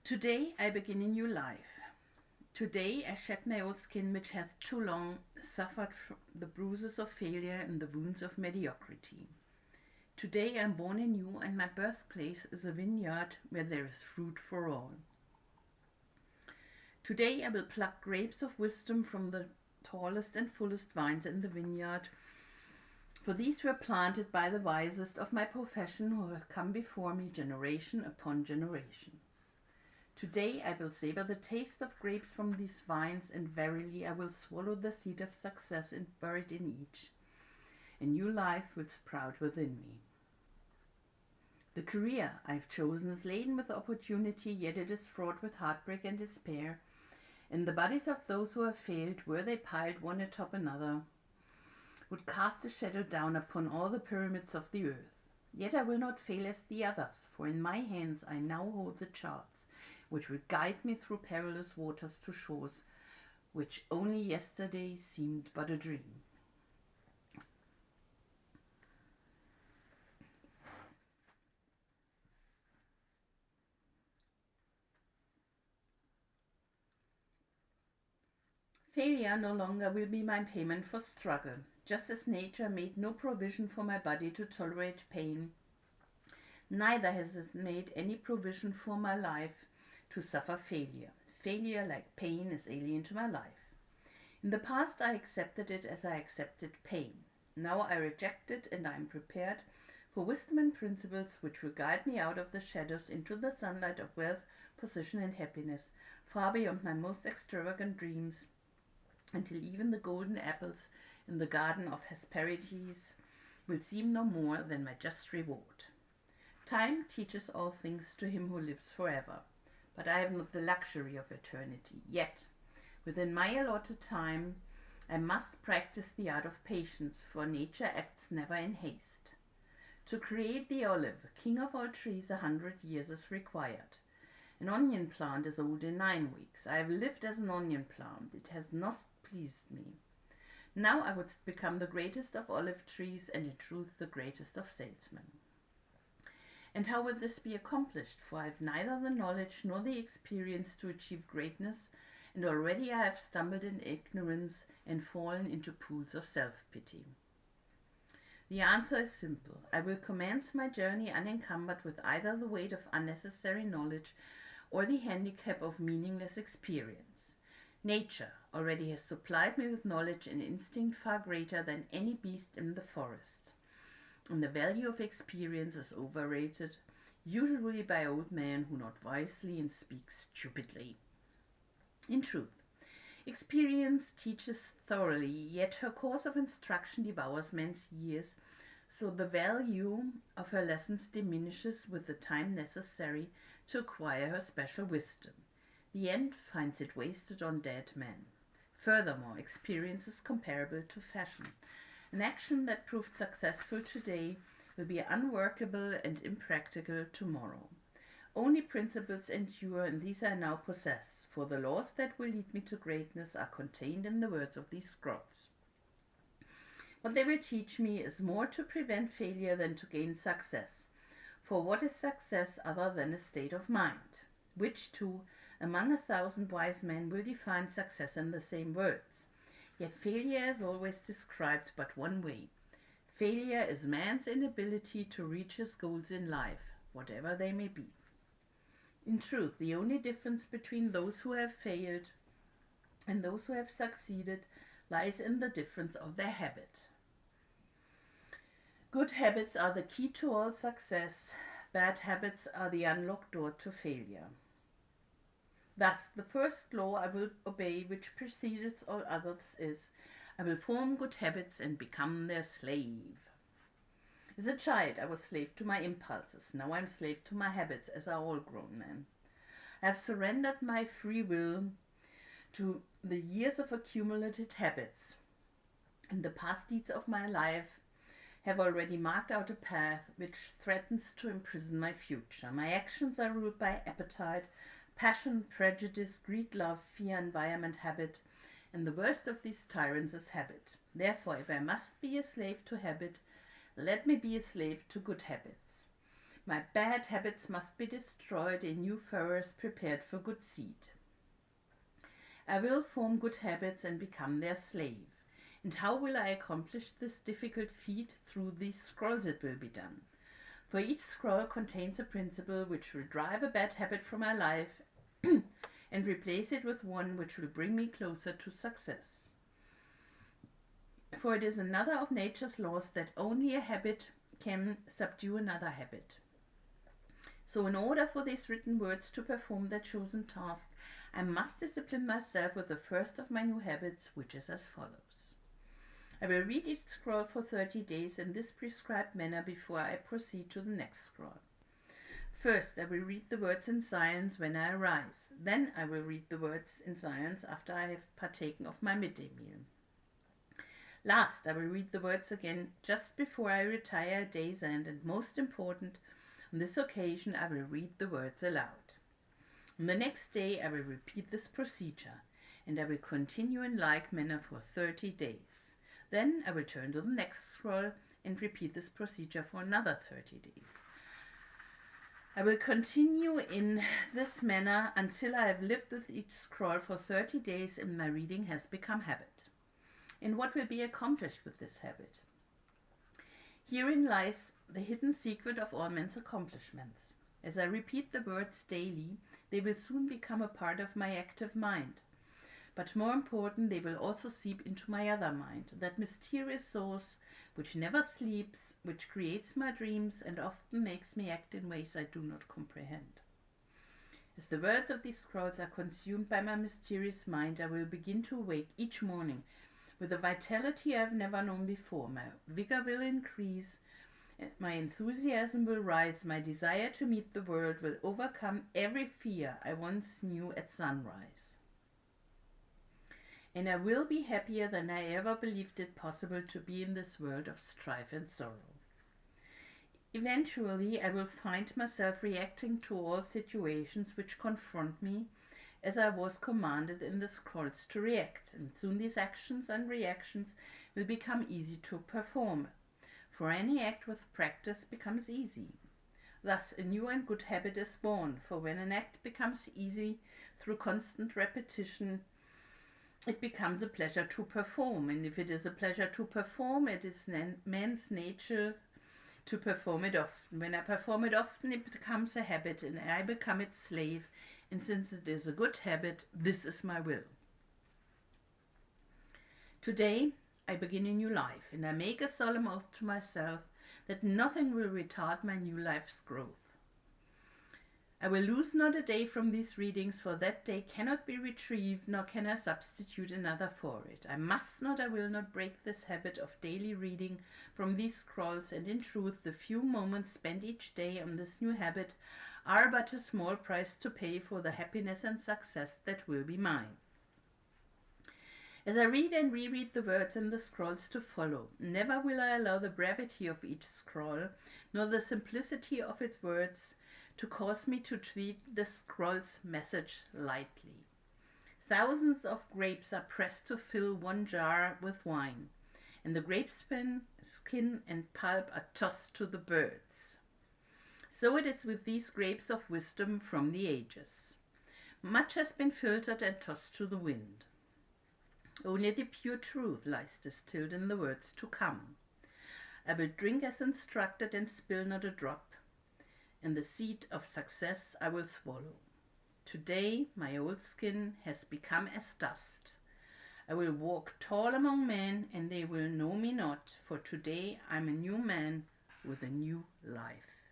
Today I begin a new life. Today I shed my old skin which hath too long suffered from the bruises of failure and the wounds of mediocrity. Today I am born anew, and my birthplace is a vineyard where there is fruit for all. Today I will pluck grapes of wisdom from the tallest and fullest vines in the vineyard, for these were planted by the wisest of my profession who have come before me generation upon generation. Today I will savor the taste of grapes from these vines, and verily I will swallow the seed of success buried in each. A new life will sprout within me. The career I have chosen is laden with opportunity, yet it is fraught with heartbreak and despair. In the bodies of those who have failed, were they piled one atop another, would cast a shadow down upon all the pyramids of the earth. Yet I will not fail as the others, for in my hands I now hold the charts, which will guide me through perilous waters to shores which only yesterday seemed but a dream. Failure no longer will be my payment for struggle. Just as nature made no provision for my body to tolerate pain, neither has it made any provision for my life to suffer failure. Failure, like pain, is alien to my life. In the past I accepted it as I accepted pain. Now I reject it, and I am prepared for wisdom and principles which will guide me out of the shadows into the sunlight of wealth, position, and happiness, far beyond my most extravagant dreams, until even the golden apples in the garden of Hesperides will seem no more than my just reward. Time teaches all things to him who lives forever, but I have not the luxury of eternity. Yet, within my allotted time, I must practice the art of patience, for nature acts never in haste. To create the olive, king of all trees, 100 years is required. An onion plant is old in 9 weeks. I have lived as an onion plant. It has not pleased me. Now I would become the greatest of olive trees, and in truth the greatest of salesmen. And how will this be accomplished? For I have neither the knowledge nor the experience to achieve greatness, and already I have stumbled in ignorance and fallen into pools of self-pity. The answer is simple. I will commence my journey unencumbered with either the weight of unnecessary knowledge or the handicap of meaningless experience. Nature already has supplied me with knowledge and instinct far greater than any beast in the forest. And the value of experience is overrated, usually by old men who not wisely and speak stupidly. In truth, experience teaches thoroughly, yet her course of instruction devours men's years, so the value of her lessons diminishes with the time necessary to acquire her special wisdom. The end finds it wasted on dead men. Furthermore, experience is comparable to fashion. An action that proved successful today will be unworkable and impractical tomorrow. Only principles endure, and these I now possess, for the laws that will lead me to greatness are contained in the words of these scrolls. What they will teach me is more to prevent failure than to gain success. For what is success other than a state of mind? Which two, among 1,000 wise men, will define success in the same words? Yet failure is always described but one way. Failure is man's inability to reach his goals in life, whatever they may be. In truth, the only difference between those who have failed and those who have succeeded lies in the difference of their habit. Good habits are the key to all success. Bad habits are the unlocked door to failure. Thus, the first law I will obey, which precedes all others, is, I will form good habits and become their slave. As a child, I was slave to my impulses. Now I am slave to my habits, as are all grown men. I have surrendered my free will to the years of accumulated habits, and the past deeds of my life have already marked out a path which threatens to imprison my future. My actions are ruled by appetite, passion, prejudice, greed, love, fear, environment, habit, and the worst of these tyrants is habit. Therefore, if I must be a slave to habit, let me be a slave to good habits. My bad habits must be destroyed and new furrows prepared for good seed. I will form good habits and become their slave. And how will I accomplish this difficult feat? Through these scrolls it will be done. For each scroll contains a principle which will drive a bad habit from my life and replace it with one which will bring me closer to success. For it is another of nature's laws that only a habit can subdue another habit. So in order for these written words to perform their chosen task, I must discipline myself with the first of my new habits, which is as follows. I will read each scroll for 30 days in this prescribed manner before I proceed to the next scroll. First, I will read the words in silence when I arise. Then I will read the words in silence after I have partaken of my midday meal. Last, I will read the words again just before I retire at day's end, and most important, on this occasion I will read the words aloud. On the next day I will repeat this procedure, and I will continue in like manner for 30 days. Then I will turn to the next scroll and repeat this procedure for another 30 days. I will continue in this manner until I have lived with each scroll for 30 days and my reading has become habit. And what will be accomplished with this habit? Herein lies the hidden secret of all men's accomplishments. As I repeat the words daily, they will soon become a part of my active mind. But more important, they will also seep into my other mind, that mysterious source which never sleeps, which creates my dreams and often makes me act in ways I do not comprehend. As the words of these scrolls are consumed by my mysterious mind, I will begin to awake each morning with a vitality I have never known before. My vigor will increase, my enthusiasm will rise, my desire to meet the world will overcome every fear I once knew at sunrise. And I will be happier than I ever believed it possible to be in this world of strife and sorrow. Eventually, I will find myself reacting to all situations which confront me as I was commanded in the scrolls to react, and soon these actions and reactions will become easy to perform, for any act with practice becomes easy. Thus a new and good habit is born, for when an act becomes easy through constant repetition, it becomes a pleasure to perform, and if it is a pleasure to perform, it is man's nature to perform it often. When I perform it often, it becomes a habit, and I become its slave, and since it is a good habit, this is my will. Today, I begin a new life, and I make a solemn oath to myself that nothing will retard my new life's growth. I will lose not a day from these readings, for that day cannot be retrieved, nor can I substitute another for it. I must not, I will not break this habit of daily reading from these scrolls, and in truth, the few moments spent each day on this new habit are but a small price to pay for the happiness and success that will be mine. As I read and reread the words in the scrolls to follow, never will I allow the brevity of each scroll, nor the simplicity of its words, to cause me to treat the scroll's message lightly. Thousands of grapes are pressed to fill one jar with wine, and the grape skin and pulp are tossed to the birds. So it is with these grapes of wisdom from the ages. Much has been filtered and tossed to the wind. Only the pure truth lies distilled in the words to come. I will drink as instructed and spill not a drop, and the seed of success I will swallow. Today my old skin has become as dust. I will walk tall among men, and they will know me not, for today I'm a new man with a new life.